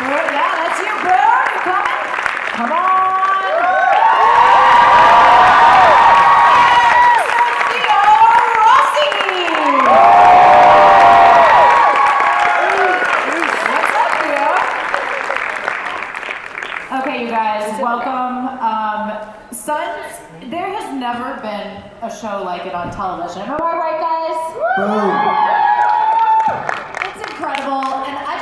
Yeah, that's you, Boone. You coming? Come on. Theo Rossi. What's up, Theo? Okay, you guys, welcome. Sons, there has never been a show like it on television. Am I right, guys? Boom. It's incredible, and I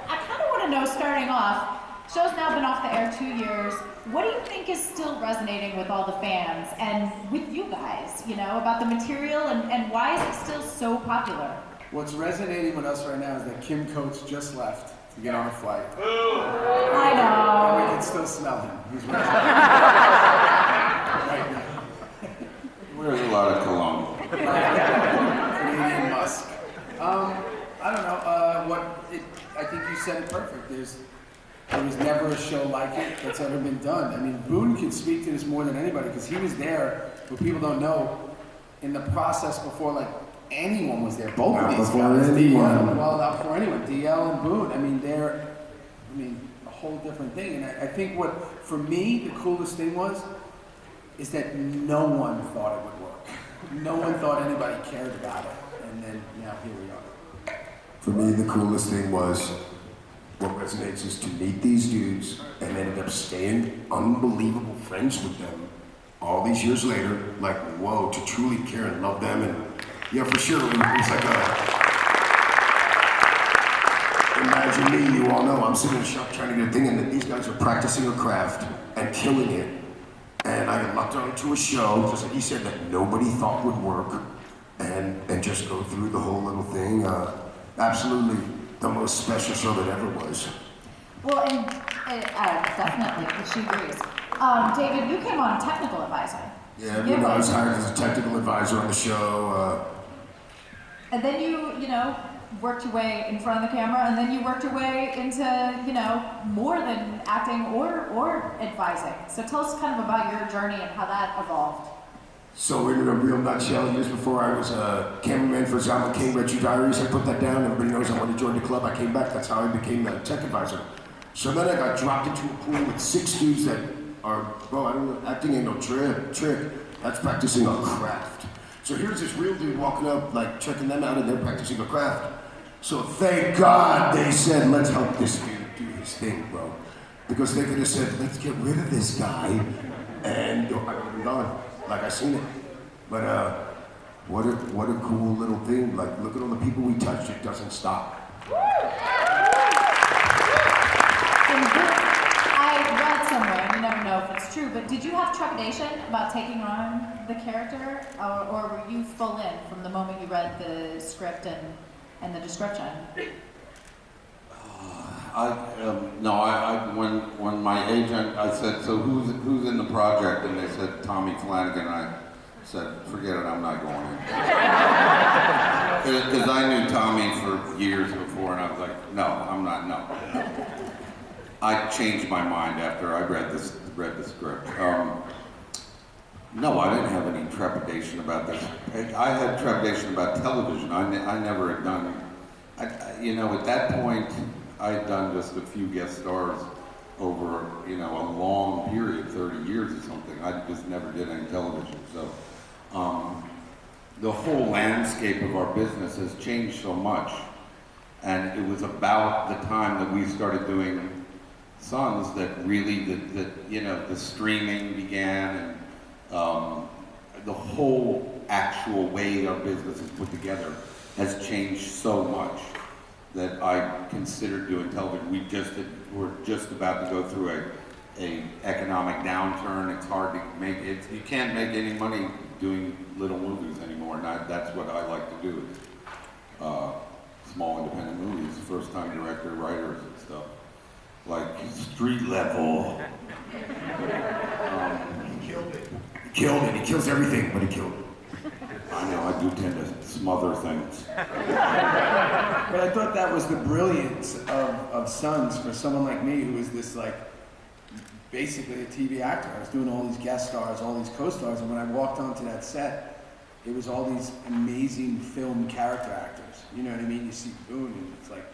kind of want to know, starting off, show's now been off the air 2 years. What do you think is still resonating with all the fans and with you guys, you know, about the material, and why is it still so popular? What's resonating with us right now is that Kim Coates just left to get on a flight. I know. And we can still smell him. He's right now. Wears a lot of cologne. Canadian Musk. I don't know. I think you said it perfect. There was never a show like it that's ever been done. I mean, Boone can speak to this more than anybody because he was there, but people don't know, in the process before like anyone was there. Both of these guys. Not before anyone. DL and Boone. I mean, a whole different thing. And I think what, for me, the coolest thing is that no one thought it would work. No one thought anybody cared about it. And then now here we are. For me, the coolest thing was, what resonates is to meet these dudes and ended up staying unbelievable friends with them all these years later. Like, whoa, to truly care and love them. And yeah, for sure, it's like imagine me, you all know, I'm sitting in the shop trying to get a thing, and these guys are practicing a craft and killing it. And I got locked onto a show, just like he said, that nobody thought would work, and just go through the whole little thing. Absolutely the most special show that ever was. Well, and definitely, she agrees. David, you came on technical advisor. Yeah, I was hired as a technical advisor on the show. And then you worked your way in front of the camera, and then you worked your way into, more than acting or advising. So tell us kind of about your journey and how that evolved. So in a real nutshell, years before I was a cameraman for Zama King, Retro Diaries, I put that down. Everybody knows I wanted to join the club. I came back, that's how I became the tech advisor. So then I got dropped into a pool with 6 dudes that are, well, I don't know, acting ain't no trick. That's practicing a craft. So here's this real dude walking up, like checking them out, and they're practicing a craft. So thank God they said, let's help this dude do his thing, bro. Because they could have said, let's get rid of this guy, and I would have been gone, like I seen it. But what a cool little thing. Like, look at all the people we touched, it doesn't stop. I read somewhere, and you never know if it's true, but did you have trepidation about taking on the character, or were you full in from the moment you read the script and the description? When my agent, I said, so who's in the project? And they said, Tommy Flanagan. I said, forget it, I'm not going in. Because I knew Tommy for years before, and I was like, no, I'm not, no. I changed my mind after I read the script. No, I didn't have any trepidation about this. I had trepidation about television. I never had done, at that point, I had done just a few guest stars over, a long period, 30 years or something. I just never did any television. So the whole landscape of our business has changed so much. And it was about the time that we started doing Sons that really, the streaming began, and the whole actual way our business is put together has changed so much that I considered doing television. We're just about to go through a economic downturn. It's hard to make it. You can't make any money doing little movies anymore, and that's what I like to do. Small independent movies, first-time director, writers, and stuff. Like street level. He killed it. He kills everything, but he killed it. I know, I do tend to smother things. But I thought that was the brilliance of Sons for someone like me who is this, like, basically a TV actor. I was doing all these guest stars, all these co-stars, and when I walked onto that set, it was all these amazing film character actors. You know what I mean? You see Boone, and it's like,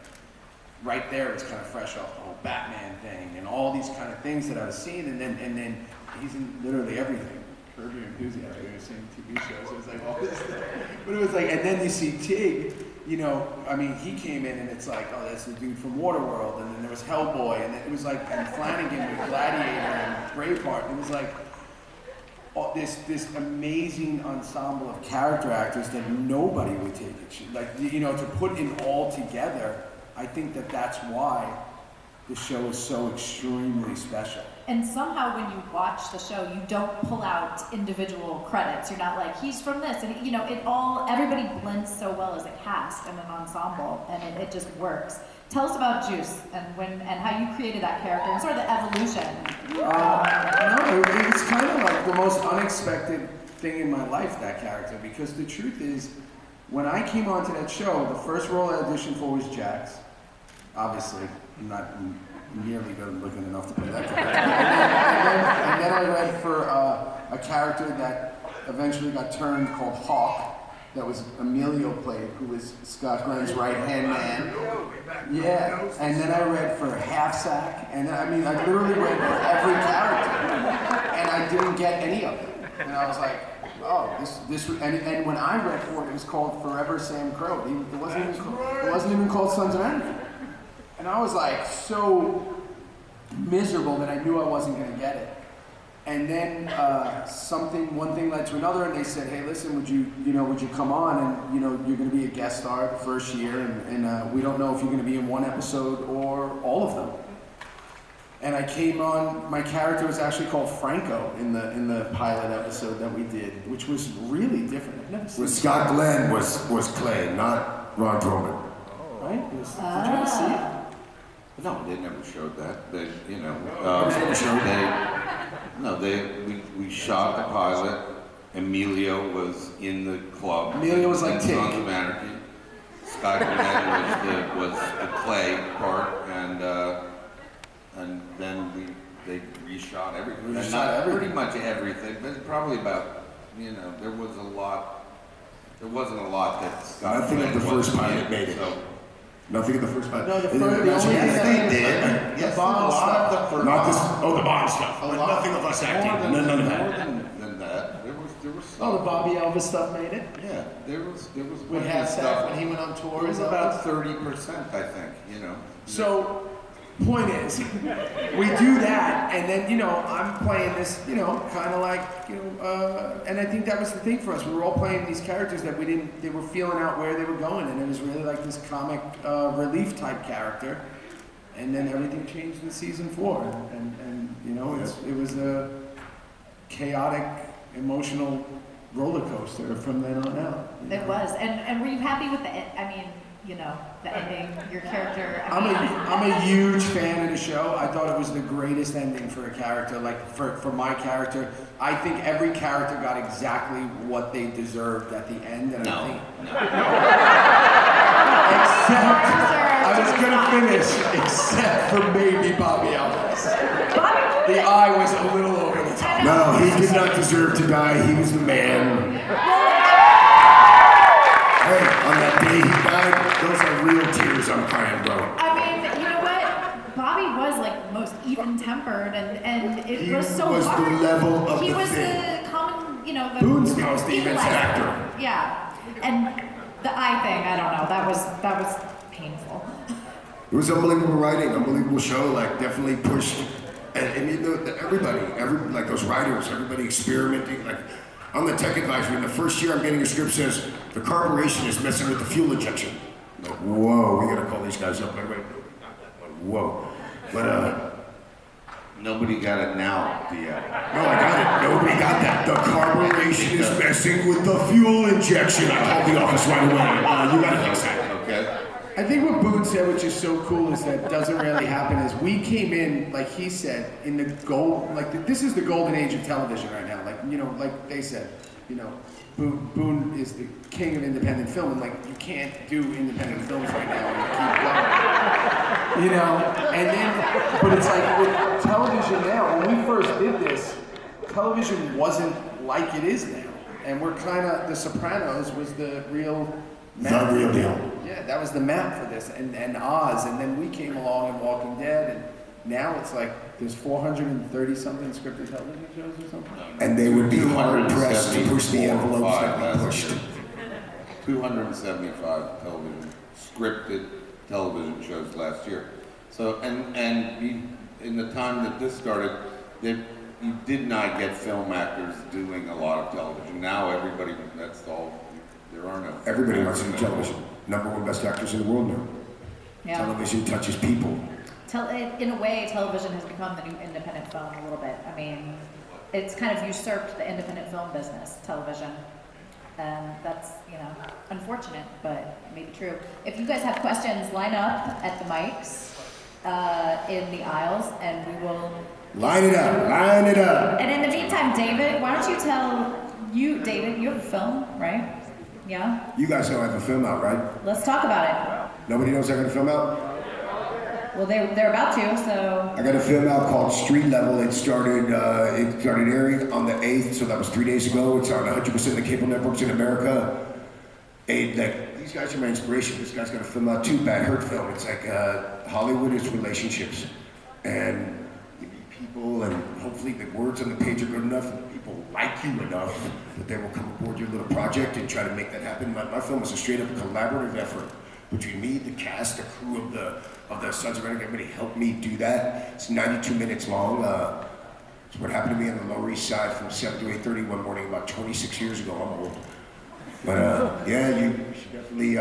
right there, it was kind of fresh off the whole Batman thing and all these kind of things that I was seeing, and then he's in literally everything. Curb Your Enthusiasm, we were seeing TV shows, it was like all this stuff. But it was like, and then you see Tig, you know, I mean, he came in and it's like, oh, that's the dude from Waterworld, and then there was Hellboy, and it was like, and Flanagan with Gladiator and Braveheart, and it was like, oh, this amazing ensemble of character actors that nobody would take it. Like, you know, to put it all together, I think that's why the show is so extremely special. And somehow when you watch the show, you don't pull out individual credits. You're not like, he's from this, and you know, everybody blends so well as a cast and an ensemble, and it just works. Tell us about Juice and how you created that character and sort of the evolution. No, it's kind of like the most unexpected thing in my life, that character, because the truth is, when I came onto that show, the first role I auditioned for was Jax. Obviously, I'm not nearly good looking enough to play that character. and then I read for a character that eventually got turned called Hawk, that was Emilio played, who was Scott Glenn's right-hand man. Yeah, and then I read for Half Sack, and I mean, I literally read for every character, and I didn't get any of them. And I was like, oh, this and when I read for it was called Forever SAMCRO. It wasn't even called Sons of Anarchy. And I was like so miserable that I knew I wasn't going to get it. And then one thing led to another, and they said, hey, listen, would you come on, and you know, you're going to be a guest star the first year, and we don't know if you're going to be in one episode or all of them. And I came on. My character was actually called Franco in the pilot episode that we did, which was really different. I've never seen. With Scott Glenn was Clay, not Ron Perlman. Right? Did you ever see it? No, they never showed that. They, you know, we shot the pilot. Emilio was in the club. Emilio was like Tig. Sons of Anarchy. Scott Glenn was the Clay part, and then they reshot everything. Pretty much everything, but probably about, you know, there wasn't a lot that Scott Nothing Glenn of the first wasn't pilot in, made it. so. Nothing of the first pilot. No, the And first- then the eventually- only- Yes, they did. Yes, Bond a lot of stuff. the first. Not this. Oh, the Bond stuff. But nothing of us acting. None of More that. than that. There was some. Oh, the Bobby Elvis stuff made it? Yeah, there was With plenty of Half Sack stuff. when he went on It tour. was about 30%, I think, you know. So, point is, we do that, and then, you know, I'm playing this, you know, kind of like, you know, and I think that was the thing for us. We were all playing these characters that they were feeling out where they were going, and it was really like this comic relief type character. And then everything changed in season 4, and you know, it was a chaotic, emotional roller coaster from then on out. It was, and were you happy with the? I mean, you know, the ending, your character. I'm a huge fan of the show. I thought it was the greatest ending for a character. Like for my character, I think every character got exactly what they deserved at the end. And I think except I was gonna finish, except for maybe Bobby Elvis. The eye was a little over the top. No, he did not deserve to die. He was the man. Hey, on that day he died, those are real tears I'm crying, bro. I mean, you know what? Bobby was like the most even-tempered, and it He was so was the hard. level of He the was thing. the common, you know, the Boone's the most even intellect. actor. Yeah, and the eye thing, I don't know. That was painful. It was unbelievable writing, unbelievable show, like definitely pushed, and you know, everybody, like those writers, everybody experimenting, like, I'm the tech advisor, and the first year I'm getting a script says, the carburation is messing with the fuel injection. I'm like, whoa, we gotta call these guys up. Like, whoa. But, Nobody got it now, Theo. no, I got it. Nobody got that. The carburation is messing with the fuel injection. I called the office right away. You gotta fix that. Okay? I think what Boone said, which is so cool, is that doesn't really happen, is we came in, like he said, in the this is the golden age of television right now. Like, you know, like they said, you know, Boone is the king of independent film, and like, you can't do independent films right now and keep going. You know? And then, but it's like, with television now, when we first did this, television wasn't like it is now. And we're kind of, The Sopranos was the real map. The real deal. Yeah, that was the map for this, and Oz, and then we came along and Walking Dead, and now it's like there's 430 something scripted television shows or something. And they would be hard pressed to push the envelopes that we pushed. 275 scripted television shows last year. So, and in the time that this started, you did not get film actors doing a lot of television. Now everybody, that's all, there are no. Everybody wants to do television. #1 best actors in the world now. Yeah. Television touches people. In a way, television has become the new independent film a little bit. I mean, it's kind of usurped the independent film business, television. And that's, unfortunate, but maybe true. If you guys have questions, line up at the mics in the aisles, and we will... Line it up, line it up. And in the meantime, David, why don't you David, you have a film, right? Yeah? You guys know I have a film out, right? Let's talk about it. Nobody knows I got a film out? Well, they're about to, so... I got a film out called Street Level. It started airing on the 8th, so that was 3 days ago. It's on 100% of the cable networks in America. These guys are my inspiration. This guy's got a film out too, Bad Hurt film. It's like Hollywood is relationships. And you meet people, and hopefully the words on the page are good enough, and people like you enough that they will come aboard your little project and try to make that happen. My film is a straight up collaborative effort between me, the cast, the crew of the Sons of Anarchy. Everybody helped me do that. It's 92 minutes long. It's what happened to me on the Lower East Side from 7 to 8:30 one morning about 26 years ago. I'm old. But yeah, you should definitely,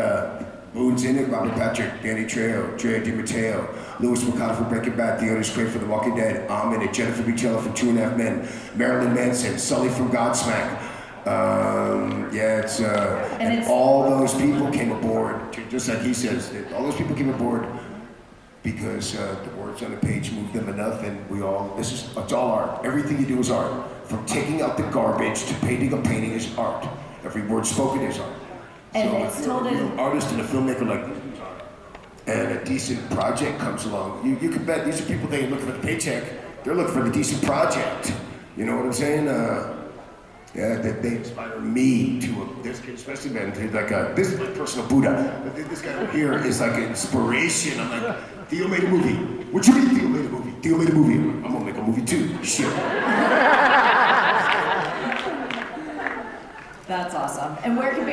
Boone's in it, Robert Patrick, Danny Trejo, Drea DiMatteo, Louis McConnell for Breaking Bad, Theo Rossi for The Walking Dead, I'm in it, Jennifer Bichella from 2.5 Men, Marilyn Manson, Sully from Godsmack. And all those people came aboard, just like he says, all those people came aboard because the words on the page moved them enough, and it's all art. Everything you do is art. From taking out the garbage to painting a painting is art. Every word spoken is art. And so it's if you're told a real artist and a filmmaker like this, and a decent project comes along, you can bet these are people, they ain't looking for the paycheck, they're looking for the decent project. You know what I'm saying? They inspire me to, this kid especially, man, this is my personal Buddha. This guy over here is like an inspiration. I'm like, Theo made a movie. What you mean Theo made a movie? Theo made a movie. I'm gonna make a movie too. Shit. That's awesome. And where can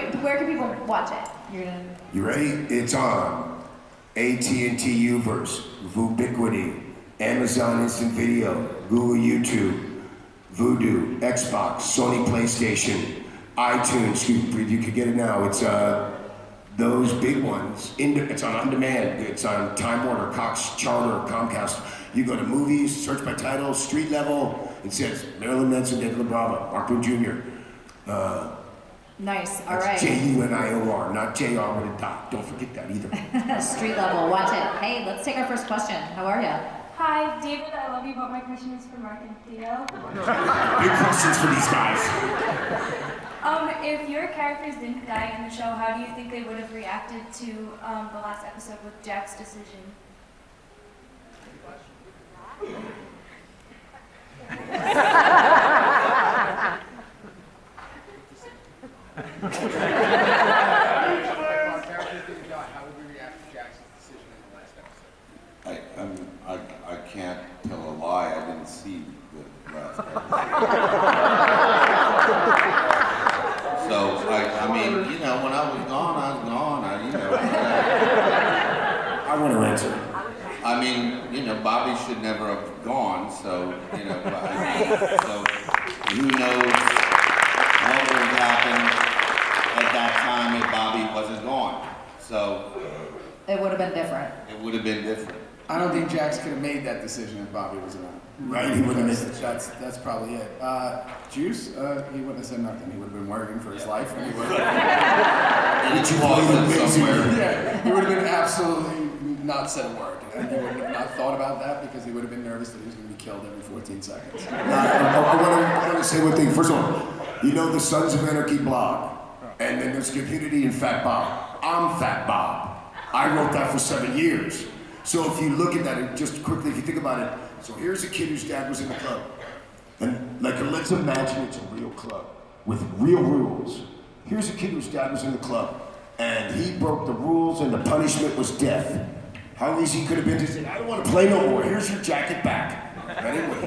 people watch it? You ready? It's on AT&T Uverse, Vubiquity, Amazon Instant Video, Google YouTube, Vudu, Xbox, Sony PlayStation, iTunes. You can get it now. It's those big ones. It's on demand. It's on Time Warner, Cox, Charter, Comcast. You go to movies, search by title, Street Level. It says Marilyn Manson, David Labrava, Mark Boone Jr. Nice. All right. JUNIOR, not JR with a dot. Don't forget that either. Street Level. Watch it. Hey, let's take our first question. How are you? Hi, David, I love you, but my question is for Mark and Theo. Big questions for these guys. If your characters didn't die in the show, how do you think they would have reacted to the last episode with Jack's decision? I can't tell a lie. I didn't see the last episode. So I mean, when I was gone, I was gone. I want to answer. I mean, Bobby should never have gone. So so who knows what would have happened at that time if Bobby wasn't gone? So It would have been different. it would have been different. I don't think Jax could have made that decision if Bobby was around. Right, he wouldn't have. That's probably it. Juice, he wouldn't have said nothing. He would have been worrying for his life, and he would have. In a closet somewhere. Yeah, he would have been absolutely not said a word, and he would have not thought about that because he would have been nervous that he was going to be killed every 14 seconds. I want to say one thing. First of all, the Sons of Anarchy blog, and then there's Community and Fat Bob. I'm Fat Bob. I wrote that for 7 years. So if you look at that, and just quickly, if you think about it, so here's a kid whose dad was in the club. And let's imagine it's a real club with real rules. Here's a kid whose dad was in the club. and he broke the rules, and the punishment was death. How easy could have been to say, I don't want to play no more, here's your jacket back. But anyway,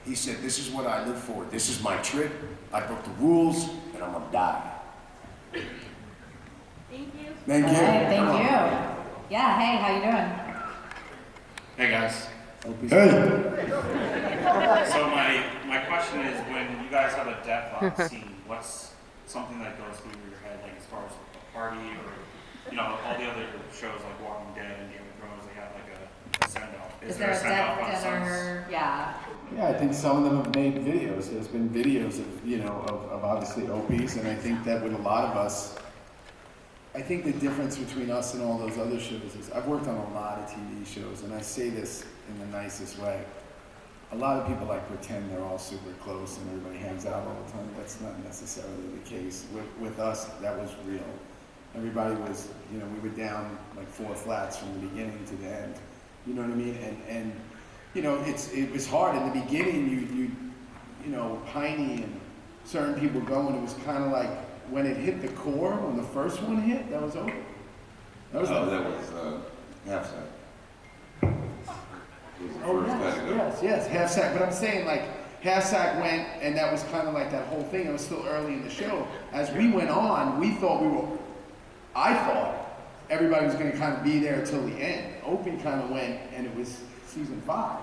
he said, this is what I live for, this is my trick, I broke the rules, and I'm gonna die. Thank you. Thank you. All right, thank you. Yeah, hey, how you doing? Hey guys. Hey! So my question is, when you guys have a death scene, what's something that goes through your head, like as far as a party or, you know, all the other shows like Walking Dead and Game of Thrones, they have like a send-off. Is there a send-off on death Sons? dinner? Yeah. Yeah, I think some of them have made videos. There's been videos of, you know, of obviously Opie's, and I think that with a lot of us, I think the difference between us and all those other shows is I've worked on a lot of TV shows, and I say this in the nicest way. A lot of people like pretend they're all super close and everybody hangs out all the time. That's not necessarily the case. With us, that was real. Everybody was, you know, we were down like 4 flats from the beginning to the end. You know what I mean? And you know, it was hard in the beginning. You know, Piney and certain people going. It was kind of like when it hit the core, when the first one hit, that was over. That was over. That was half sack. Oh yes, half sack. But I'm saying like half sack went, and that was kind of like that whole thing. It was still early in the show. As we went on, I thought everybody was going to kind of be there till the end. Open kind of went, and it was season 5.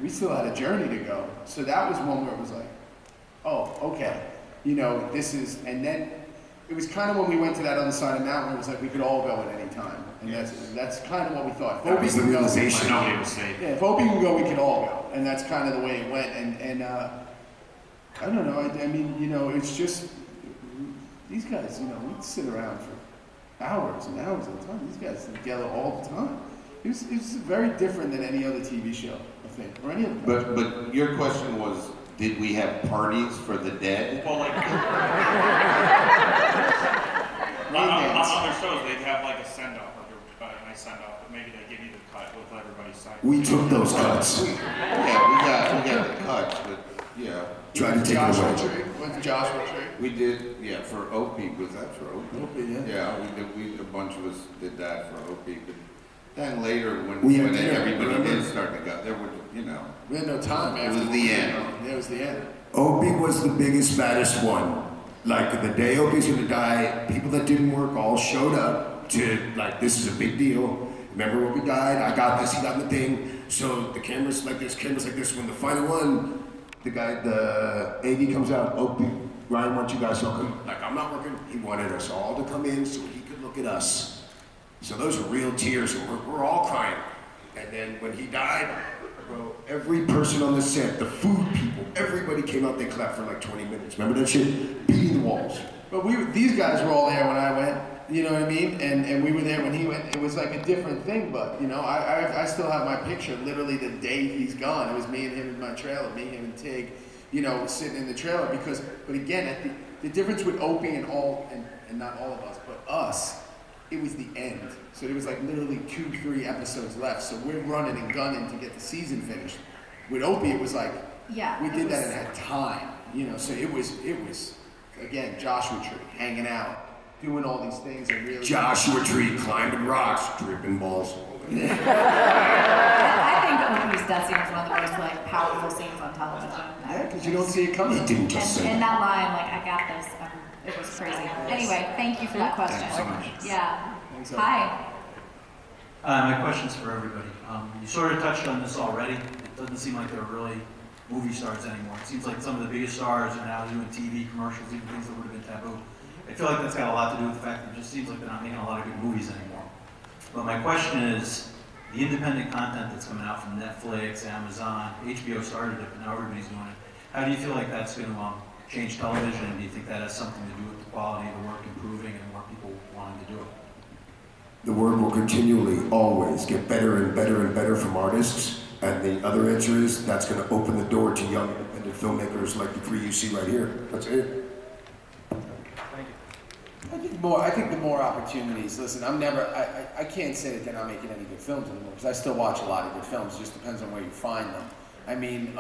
We still had a journey to go. So that was one where it was like, oh, okay, you know, this is, and then it was kind of when we went to that other side of the mountain, it was like we could all go at any time. And that's kind of what we thought. That was the realization. Nobody was safe. Yeah, if Opie can go, we can all go. And that's kind of the way it went. And I don't know, I mean, you know, it's just, these guys, you know, we'd sit around for hours and hours at a time. These guys together all the time. It's very different than any other TV show, I think, or any other. But your question was, did we have parties for the dead? Well, like, on other shows, they'd have like a send-off, like a nice send-off, but maybe they give you the cut with everybody signing. We took those cuts. Yeah, we got the cuts, but yeah. Tried to take it away. With Joshua Tree. We did, yeah, for Opie. Was that for Opie? Opie, yeah. Yeah, a bunch of us did that for Opie. But then later, when dinner, everybody remember? did start to go, there were, you know. We had no time It after. was the end. Yeah, it was the end. Opie was the biggest, baddest one. Like the day Opie's gonna die, people that didn't work all showed up to like, this is a big deal. Remember when we died? I got this, he got the thing. So the camera's like this, When the final one, the AD comes out, Opie, Ryan wants you guys to all come. Like, I'm not working. He wanted us all to come in so he could look at us. So those are real tears, and we're all crying. And then when he died, bro, every person on the set, the food people, everybody came out, they clapped for like 20 minutes. Remember that shit? Beating the walls. But these guys were all there when I went, you know what I mean? And we were there when he went. It was like a different thing, but, you know, I still have my picture, literally the day he's gone. It was me and him in my trailer, me, him, and Tig, you know, sitting in the trailer. But again, the difference with Opie and not all of us, but us, it was the end. So there was like literally 2-3 episodes left. So we're running and gunning to get the season finished. With Opie, it was like, Yeah. we did that in that time, you know. So it was again, Joshua Tree, hanging out, doing all these things, and really. Joshua Tree climbing rocks, dripping balls. I think Opie's death scene is one of the most like powerful scenes on television. Yeah, because you don't see it coming. He didn't just say And that. that line, like, I got this, it was crazy. Anyway, thank you for that question. Thanks so much. Yeah. Thanks, Hi. My question's for everybody. You sort of touched on this already. It doesn't seem like they're really movie stars anymore. It seems like some of the biggest stars are now doing TV commercials, even things that would have been taboo. I feel like that's got a lot to do with the fact that it just seems like they're not making a lot of good movies anymore. But my question is, the independent content that's coming out from Netflix, Amazon, HBO started it, but now everybody's doing it. How do you feel like that's going to change television? And do you think that has something to do with the quality of the work improving and more people wanting to do it? The work will continually, always get better and better and better from artists. And the other answer is that's going to open the door to young independent filmmakers like the 3 you see right here. That's it. I think the more opportunities. Listen, I can't say that they're not making any good films anymore, because I still watch a lot of good films. It just depends on where you find them. I mean,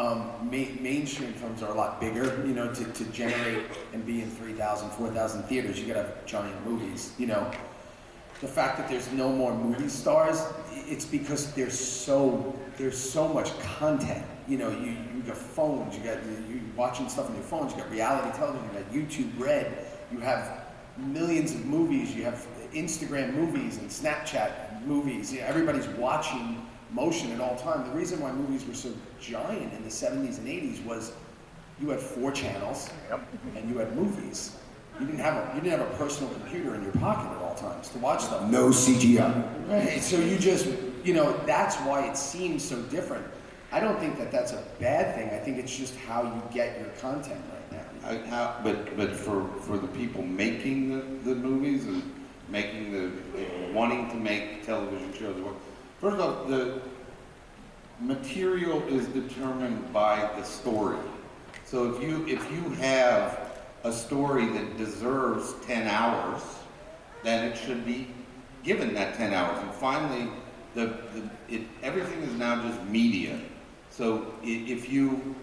mainstream films are a lot bigger, you know, to generate and be in 3,000, 4,000 theaters, you gotta have giant movies, you know. The fact that there's no more movie stars, it's because there's so much content. You know, you got phones, you're watching stuff on your phones, you got reality television, you got YouTube Red, you have millions of movies, you have Instagram movies and Snapchat movies. You know, everybody's watching motion at all time. The reason why movies were so giant in the 70s and 80s was you had 4 channels and you had movies. You didn't have a personal computer in your pocket at all times to watch stuff. No CGI. Right. So you just, you know, that's why it seems so different. I don't think that that's a bad thing. I think it's just how you get your content right now. But for the people making the movies and wanting to make television shows, first of all, the material is determined by the story. So if you have a story that deserves 10 hours, then it should be given that 10 hours. And finally, everything is now just media. So if you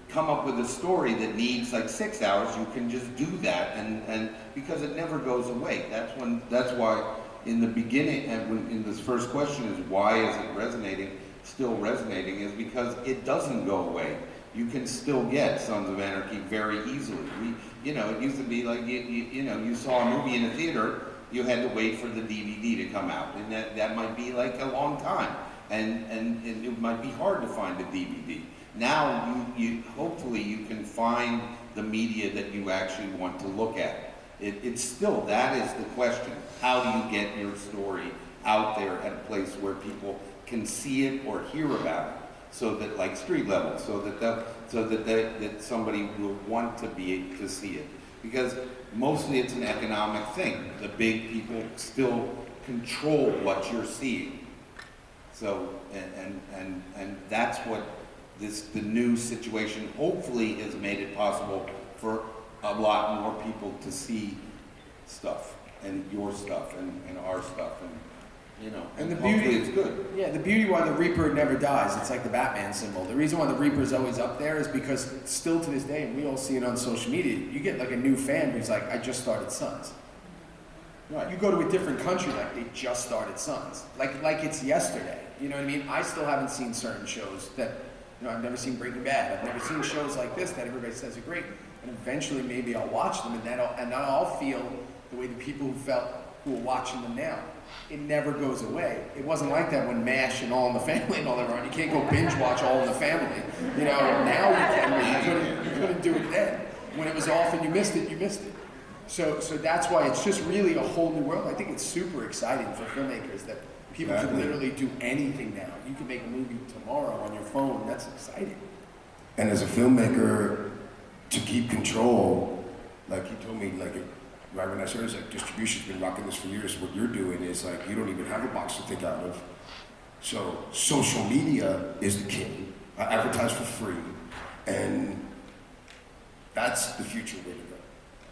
come up with a story that needs like 6 hours, you can just do that, and because it never goes away. That's why in the beginning, and in this first question is why is it still resonating, is because it doesn't go away. You can still get Sons of Anarchy very easily. It used to be like, you saw a movie in a theater, you had to wait for the DVD to come out. And that might be like a long time. And it might be hard to find a DVD. Now, hopefully you can find the media that you actually want to look at. It's still, that is the question. How do you get your story out there at a place where people can see it or hear about it? So that, like street level, so that somebody will want to to see it, because mostly it's an economic thing. The big people still control what you're seeing. So and that's what the new situation hopefully has made it possible for a lot more people to see stuff, and your stuff and our stuff, and the beauty is good. Yeah, the beauty why the Reaper never dies, it's like the Batman symbol. The reason why the Reaper is always up there is because still to this day, and we all see it on social media, you get like a new fan who's like, I just started Sons. Right. You go to a different country, like they just started Sons. Like it's yesterday. You know what I mean? I still haven't seen certain shows that, I've never seen Breaking Bad. I've never seen shows like this that everybody says are great. And eventually maybe I'll watch them, and I'll feel the way the people who are watching them now. It never goes away. It wasn't like that when MASH and All in the Family and all that were on. You can't go binge watch All in the Family. Now you can, but you couldn't do it then. When it was off and you missed it, you missed it. So that's why it's just really a whole new world. I think it's super exciting for filmmakers that people can literally do anything now. You can make a movie tomorrow on your phone. That's exciting. And as a filmmaker, to keep control, like he told me, right when I started, like, distribution's been rocking this for years. What you're doing is like, you don't even have a box to think out of. So social media is the king. I advertise for free, and that's the future way to go.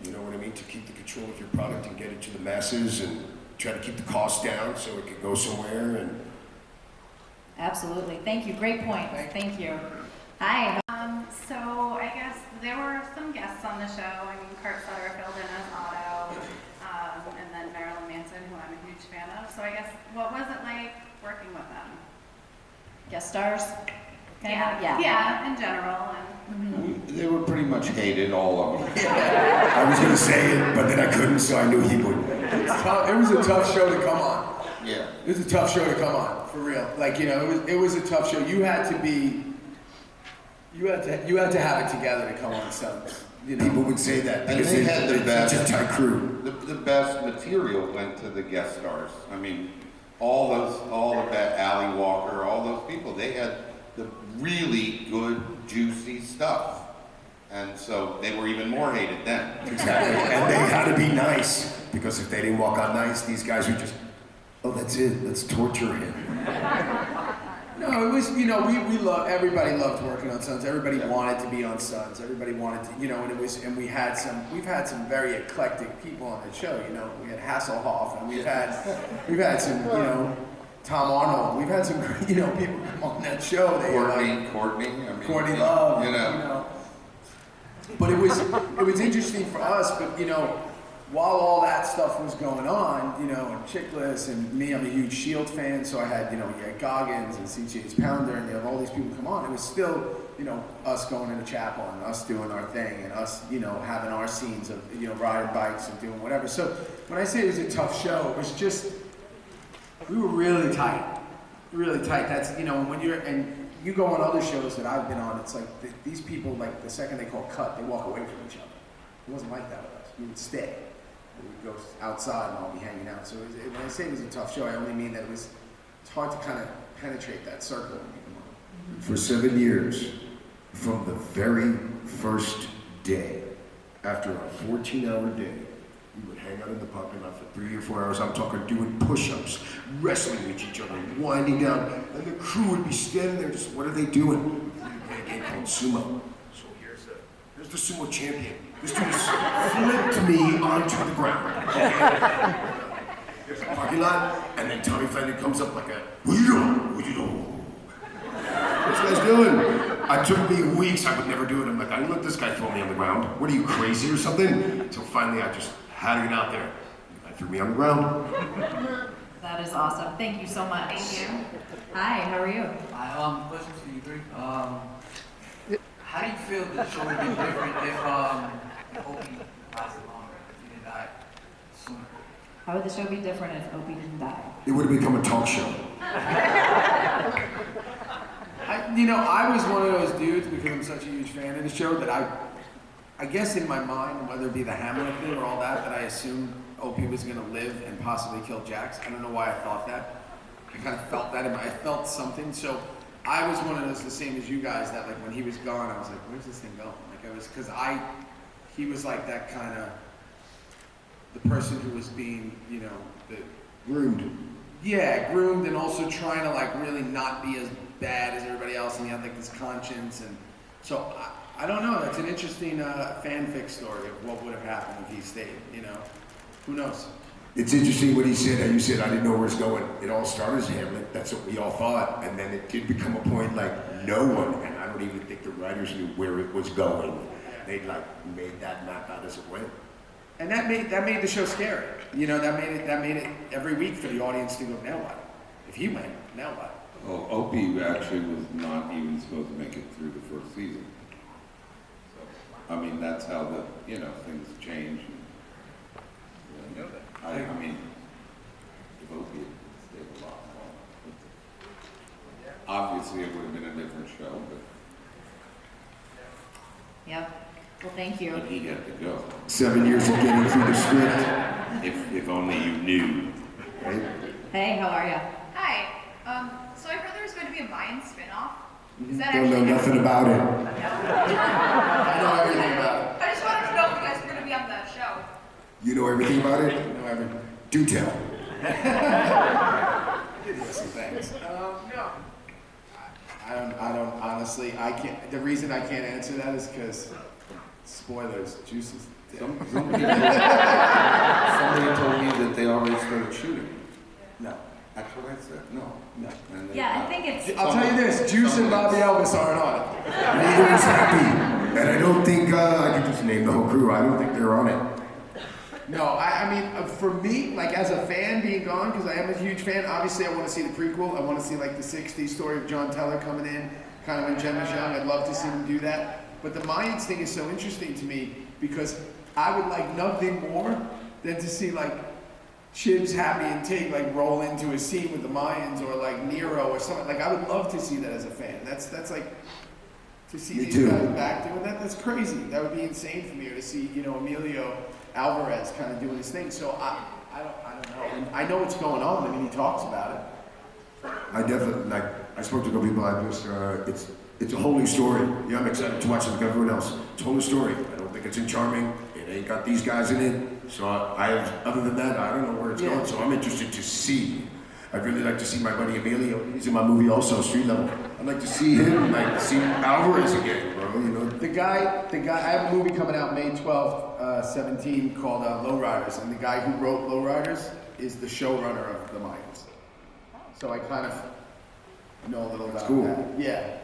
You know what I mean? To keep the control of your product and get it to the masses, and try to keep the cost down so it can go somewhere. And Absolutely. Thank you. Great point. Thank you. Hi. So I guess there were some guests on the show. I mean, Kurt Sutter filled in as Otto, and then Marilyn Manson, who I'm a huge fan of. So I guess, what was it like working with them? Guest stars? Yeah, in general. And They were pretty much hated, all of them. I was gonna say it, but then I couldn't, so I knew he would. It was a tough show to come on. Yeah. It was a tough show to come on, for real. It was a tough show. You had to have it together to come on Sons. People would say that And because they had the it's best. a tight crew. The best material went to the guest stars. I mean, all of that, Ali Walker, all those people, they had the really good, juicy stuff. And so they were even more hated then. Exactly. And they had to be nice, because if they didn't walk out nice, these guys would just, oh, that's it, let's torture him. No, it was, we love, everybody loved working on Sons. Everybody wanted to be on Sons. Everybody wanted to, and we've had some very eclectic people on the show, We had Hasselhoff, and we've had some, Tom Arnold. We've had some, you know, people come on that show. They were like, Courtney, I mean, Courtney Love, you know. But it was interesting for us. But you know, while all that stuff was going on, you know, and Chickless and me, I'm a huge Shield fan, so I had, you know, you had Goggins and CJ's Pounder, and you have all these people come on. It was still, you know, us going into chapel and us doing our thing and us, you know, having our scenes of, you know, riding bikes and doing whatever. So when I say it was a tough show, it was just, we were really tight, really tight. That's, you know, when you're, and you go on other shows that I've been on, it's like these people, like the second they call cut, they walk away from each other. It wasn't like that with us. We would stay. We would go outside and all be hanging out. So when I say it was a tough show, I only mean that it's hard to kind of penetrate that circle when you come on. For 7 years, from the very first day, after a 14-hour day, we would hang out in the parking lot for 3 or 4 hours. I'm talking doing push-ups, wrestling with each other, winding down, and the crew would be standing there just, what are they doing? We play a game called sumo. So here's the sumo champion. This dude flipped me onto the ground. Okay? There's a parking lot, and then Tommy Flanagan comes up like a, what are you doing? What are you doing? What's this guy's doing? It took me weeks, I would never do it. I'm like, I didn't let this guy throw me on the ground. What are you, crazy or something? Until finally I just had to get out there. The guy threw me on the ground. That is awesome. Thank you so much. Thank you. Hi, how are you? Question to you, Greg. How do you feel the show would be different if Opie lasted longer, if he didn't die sooner? How would the show be different if Opie didn't die? It would have become a talk show. You know, I was one of those dudes, because I'm such a huge fan of the show, that I guess in my mind, whether it be the Hamlet thing or all that, that I assumed Opie was going to live and possibly kill Jax. I don't know why I thought that. I kind of felt that I felt something. So I was one of those, the same as you guys, that like when he was gone, I was like, where's this thing going? Like I was, because he was like that kind of, the person who was being, you know, Groomed. Yeah, groomed, and also trying to like really not be as bad as everybody else, and he had like this conscience, and so I don't know. That's an interesting fanfic story of what would have happened if he stayed. You know, who knows? It's interesting what he said, how you said, I didn't know where it's going. It all started as Hamlet, that's what we all thought, and then it did become a point like no one, and I don't even think the writers knew where it was going. They like made that map out as it went. And that made the show scary. You know, that made it every week for the audience to go, now what? If he went, now what? Well, Opie actually was not even supposed to make it through the first season. So, I mean, that's how the, you know, things change. And, I mean, if Opie had stayed a lot longer. Obviously, it would have been a different show, but. Yep. Well, thank you. But he had to go. 7 years of getting through the script. If only you knew. Right? Hey, how are you? Hi. So I heard there was going to be a Mayan spinoff. Is that Don't know actually nothing about it. I know everything about it. I just wanted to know if you guys were going to be on that show. You know everything about it? I know everything. Do tell. Some things. No. I don't honestly. I can't. The reason I can't answer that is because spoilers. Juice is dead. Somebody told me that they already started shooting. No. That's what I said. No. And they- Yeah, I think it's. I'll tell you this: Juice and Bobby Elvis aren't on it. Neither is Happy. And I don't think, I could just name the whole crew. I don't think they're on it. No, I mean, for me, like as a fan being gone, because I am a huge fan, obviously I want to see the prequel. I want to see like the 60s story of John Teller coming in, kind of when Jen was young. I'd love to see them do that. But the Mayans thing is so interesting to me because I would like nothing more than to see like Chibs, Happy, and Tig like roll into a scene with the Mayans or like Nero or something. Like I would love to see that as a fan. That's like, to see Me these too. guys back doing that, that's crazy. That would be insane for me, or to see, you know, Emilio Alvarez kind of doing his thing. So I don't know. And I know what's going on. I mean, he talks about it. I definitely, like, I spoke to a couple people, I just, it's a whole new story. Yeah, I'm excited to watch it like everyone else. It's a whole new story. I don't think it's in Charming. It ain't got these guys in it. So other than that, I don't know where it's going. So I'm interested to see. I'd really like to see my buddy Emilio. He's in my movie also, Street Level. I'd like to see him, like see Alvarez again, bro, you know. The guy, I have a movie coming out May 12th, 17 called Lowriders. And the guy who wrote Lowriders is the showrunner of The Mayans. So I kind of know a little about cool. that. Yeah.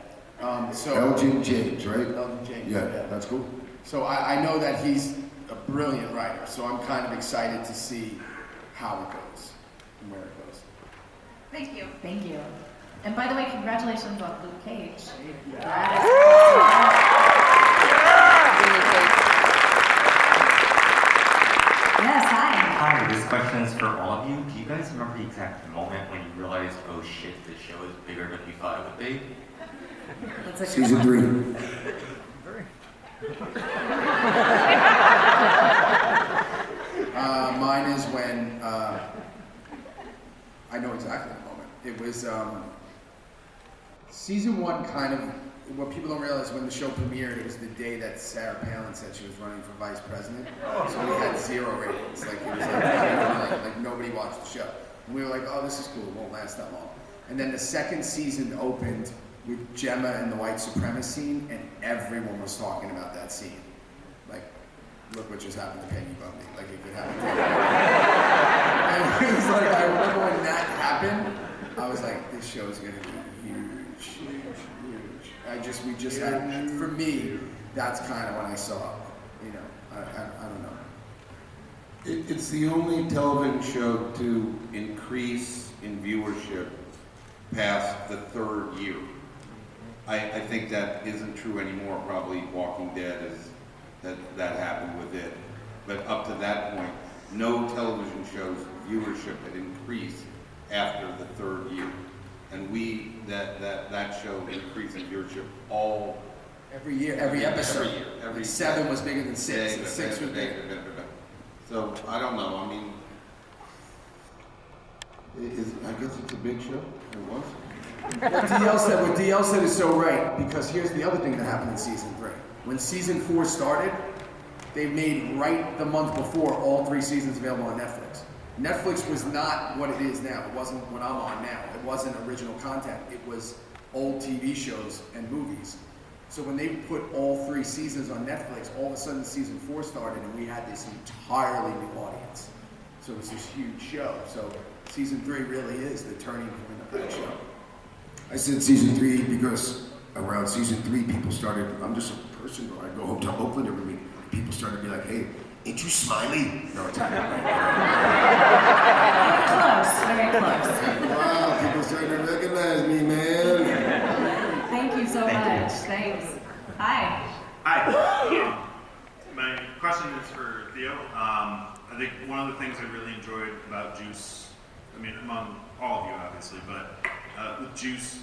So Elgin James, right? Elgin James. Yeah, that's cool. So I know that he's a brilliant writer, so I'm kind of excited to see how it goes and where it goes. Thank you. Thank you. And by the way, congratulations on Luke Cage. Yes, hi. Hi, this question is for all of you. Do you guys remember the exact moment when you realized, oh shit, this show is bigger than you thought it would be? That's a Season 3. Mine is when I know exactly the moment. It was season 1. Kind of what people don't realize, when the show premiered, it was the day that Sarah Palin said she was running for vice president. So we had 0 ratings. Like it was like nobody watched the show. And we were like, oh, this is cool. It won't last that long. And then the second season opened with Gemma and the white supremacy scene, and everyone was talking about that scene. Like, look what just happened to Peggy Bundy. Like it could happen to and it was like, I remember when that happened, I was like, this show is gonna be huge, huge, huge. We just had, for me, that's kind of when I saw, you know, I don't know. It's the only television show to increase in viewership past the 3rd year. I think that isn't true anymore. Probably Walking Dead is that happened with it. But up to that point, no television show's viewership had increased after the 3rd year. And that show increased in viewership all Every year, every episode. Every year. Every 7 was bigger than 6, and day, 6 was bigger. So I don't know. I mean, I guess it's a big show. It was. What DL said is so right, because here's the other thing that happened in season 3. When season 4 started, they made right the month before all 3 seasons available on Netflix. Netflix was not what it is now. It wasn't what I'm on now. It wasn't original content. It was old TV shows and movies. So when they put all 3 seasons on Netflix, all of a sudden season 4 started and we had this entirely new audience. So it was this huge show. So season 3 really is the turning point of that show. I said season 3 because around season 3, people started, I'm just a person, I go home to Oakland every week, people started to be like, hey, ain't you Smiley? No, it's not. Close, very close. Wow, people started to recognize me, man. Thank you so much. Thanks. Hi. Hi. My question is for Theo. I think one of the things I really enjoyed about Juice, I mean, among all of you, obviously, but with Juice,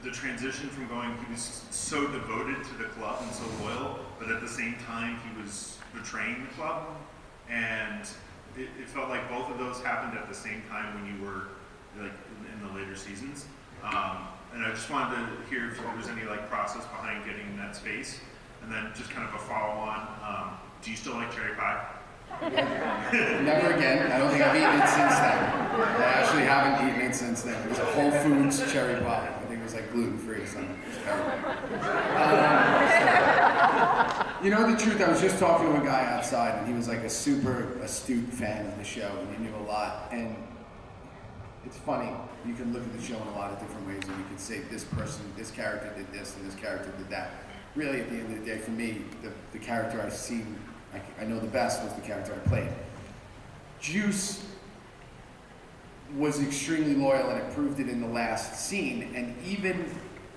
the transition from going, he was so devoted to the club and so loyal, but at the same time, he was betraying the club. And it felt like both of those happened at the same time when you were like in the later seasons. And I just wanted to hear if there was any like process behind getting in that space. And then just kind of a follow on, do you still like cherry pie? Never again. I don't think I've eaten it since then. I actually haven't eaten it since then. It was a Whole Foods cherry pie. I think it was like gluten-free or something. It was terrible. You know the truth, I was just talking to a guy outside and he was like a super astute fan of the show and he knew a lot. And it's funny, you can look at the show in a lot of different ways and you can say this person, this character did this and this character did that. Really, at the end of the day, for me, the character I've seen, I know the best was the character I played. Juice was extremely loyal and it proved it in the last scene, and even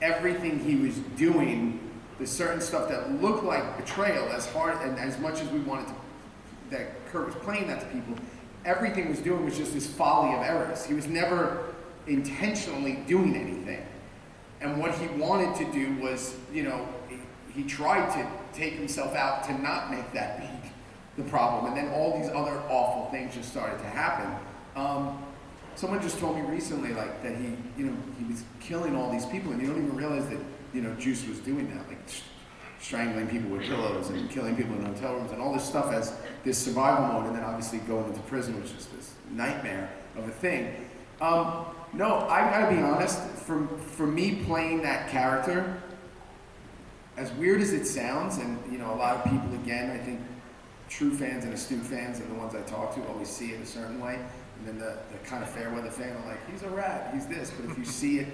everything he was doing, the certain stuff that looked like betrayal, as hard and as much as we wanted to, that Kurt was playing that to people, everything he was doing was just this folly of errors. He was never intentionally doing anything. And what he wanted to do was, you know, he tried to take himself out to not make that be the problem. And then all these other awful things just started to happen. Someone just told me recently, like, that he was killing all these people, and you don't even realize that, you know, Juice was doing that, like strangling people with pillows and killing people in hotel rooms and all this stuff as this survival mode, and then obviously going into prison, which is this nightmare of a thing. No, I gotta be honest, for me playing that character, as weird as it sounds, and you know, a lot of people, again, I think true fans and astute fans are the ones I talk to, always see it a certain way. And then the kind of fair weather fan are like, he's a rat, he's this. But if you see it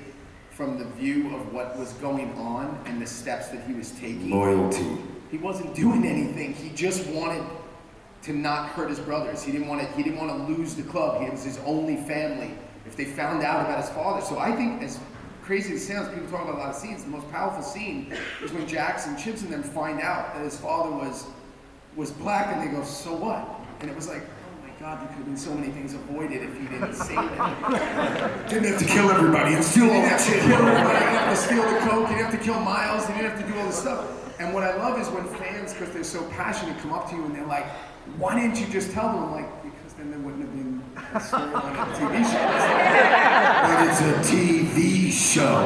from the view of what was going on and the steps that he was taking. Loyalty. He wasn't doing anything. He just wanted to not hurt his brothers. He didn't want to lose the club. It was his only family. If they found out about his father. So I think, as crazy as it sounds, people talk about a lot of scenes. The most powerful scene is when Jax and Chips and them find out that his father was black, and they go, so what? And it was like, God, there could have been so many things avoided if you didn't say that. Didn't have to kill everybody and steal all that shit. You didn't have to steal the coke, you didn't have to kill Miles, you didn't have to do all this stuff. And what I love is when fans, because they're so passionate, come up to you and they're like, why didn't you just tell them? I'm like, because then there wouldn't have been a storyline on a TV show. But it's a TV show.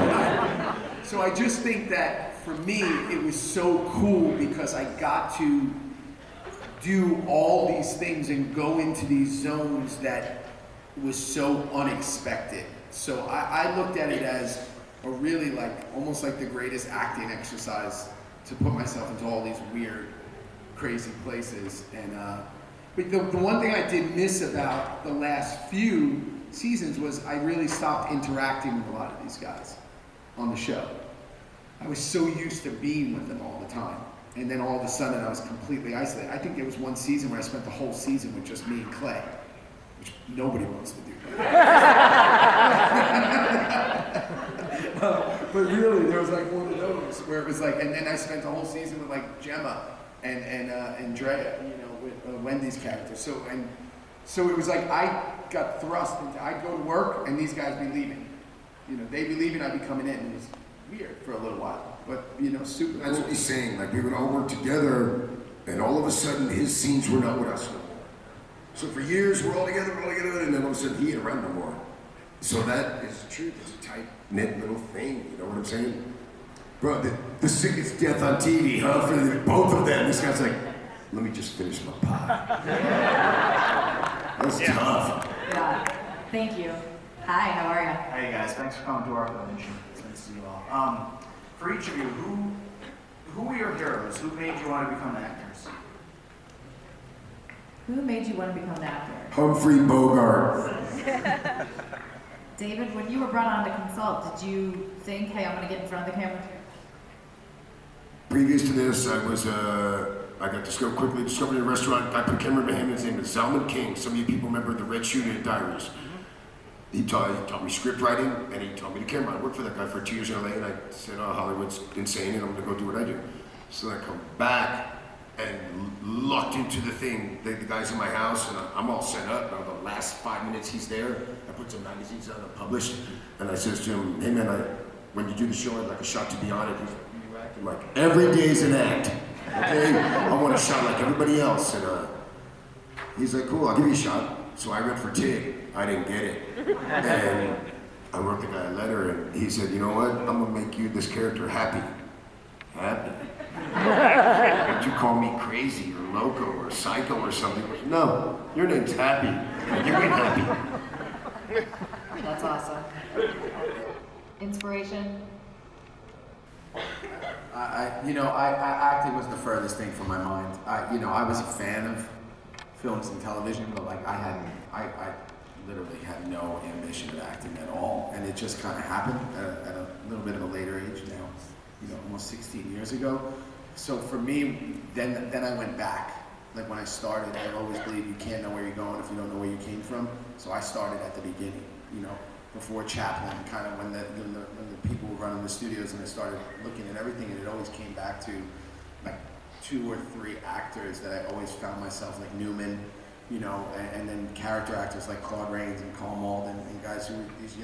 So I just think that for me, it was so cool because I got to do all these things and go into these zones that was so unexpected. So I looked at it as a really almost like the greatest acting exercise to put myself into all these weird, crazy places. And but the one thing I did miss about the last few seasons was I really stopped interacting with a lot of these guys on the show. I was so used to being with them all the time. And then all of a sudden I was completely isolated. I think there was one season where I spent the whole season with just me and Clay, which nobody wants to do. But really, there was one of those where it was and then I spent the whole season with Gemma and Drea, with Wendy's character. So it was I got thrust into, I'd go to work and these guys be leaving. They'd be leaving, I'd be coming in. It was weird for a little while. But, super That's what he's saying. We would all work together, and all of a sudden, his scenes were not with us no more. So for years, we're all together, and then all of a sudden, he ain't around no more. So that is the truth. It's a tight-knit little thing, you know what I'm saying? Bro, the sickest death on TV, huh? For both of them. This guy's like, let me just finish my pie. That's tough. Yeah. Thank you. Hi, how are you? Hey guys, thanks for coming to our convention. It's nice to see you all. For each of you, who were your heroes? Who made you want to become actors? Who made you want to become an actor? Humphrey Bogart. David, when you were brought on to consult, did you think, hey, I'm going to get in front of the camera too? Previous to this, I got quickly discovered in a restaurant. I put camera behind him. His name is Zalman King. Some of you people remember the Red Shoe Diaries. He taught me script writing, and he taught me the camera. I worked for that guy for 2 years in LA, and I said, oh, Hollywood's insane, and I'm gonna go do what I do. So I come back and locked into the thing. The guy's in my house, and I'm all set up. Now the last 5 minutes he's there, I put some magazines out and published, and I says to him, hey man, when you do the show, I'd like a shot to be on it. He's like, you act? I'm like, every day's an act, okay? I want a shot like everybody else. And he's like, cool, I'll give you a shot. So I went for Tig. I didn't get it. And I wrote the guy a letter, and he said, you know what? I'm gonna make you this character happy. Happy? But you call me crazy or loco or psycho or something. No, your name's Happy. You're happy. That's awesome. Inspiration? acting was the furthest thing from my mind. I was a fan of films and television, but I literally had no ambition of acting at all, and it just kind of happened at a little bit of a later age now, almost 16 years ago. So for me, then I went back. Like when I started, I always believe you can't know where you're going if you don't know where you came from. So I started at the beginning, before Chaplin, kind of when the people were running the studios, and I started looking at everything, and it always came back to like 2 or 3 actors that I always found myself, like Newman, and then character actors like Claude Rains and Carl Malden, and guys who were these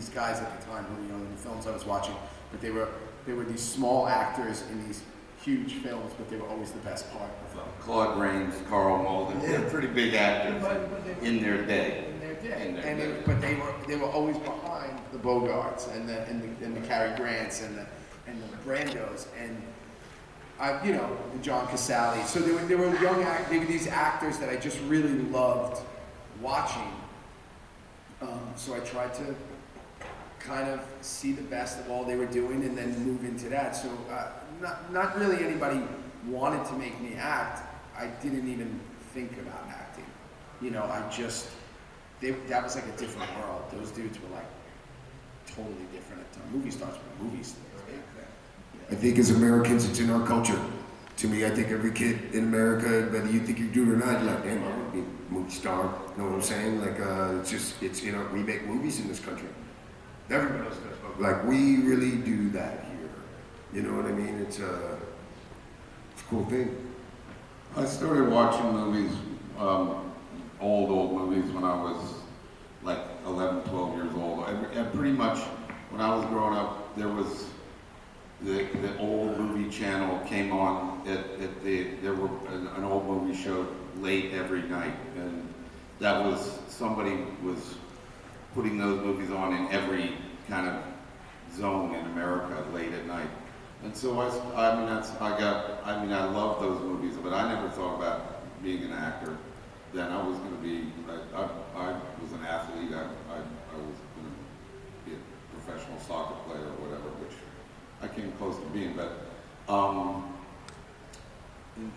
guys at the time who were young in the films I was watching, but they were these small actors in these huge films, but they were always the best part of them. Claude Rains, Carl Malden, they're pretty big actors in their day. But they were always behind the Bogarts and the Cary Grants and the Brandos and the John Casale. So they were these actors that I just really loved watching. So I tried to kind of see the best of all they were doing and then move into that. So not really anybody wanted to make me act. I didn't even think about acting. that was like a different world. Those dudes were like totally different at the time. Movie stars were movie stars back then. I think as Americans, it's in our culture. To me, I think every kid in America, whether you think you do it or not, you're like, damn, I want to be a movie star. You know what I'm saying? Like, it's you know, we make movies in this country. Everybody else does, but like, we really do that here. You know what I mean? It's a cool thing. I started watching movies, old movies when I was like 11, 12 years old. And pretty much when I was growing up, there was the old movie channel came on there were an old movie show late every night, and that was, somebody was putting those movies on in every kind of zone in America late at night. And so I love those movies, but I never thought about being an actor. Then I was going to be, I was an athlete. I was going to be a professional soccer player or whatever, which I came close to being, but,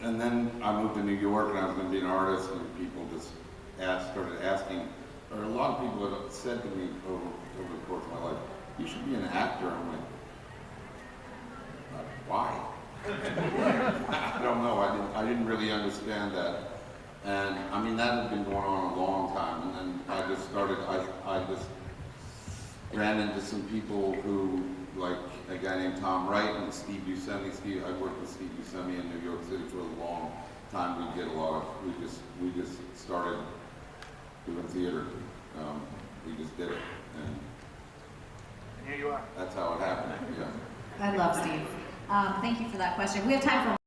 and then I moved to New York and I was going to be an artist, and people just started asking, or a lot of people had said to me over the course of my life, you should be an actor. I'm like, why? I don't know, I didn't really understand that. And I mean, that had been going on a long time, and then I just started, I just ran into some people who, like a guy named Tom Wright and Steve Buscemi. I worked with Steve Buscemi in New York City for a long time. We just started doing theater. We just did it, and here you are. That's how it happened, yeah. I love Steve. Thank you for that question. We have time for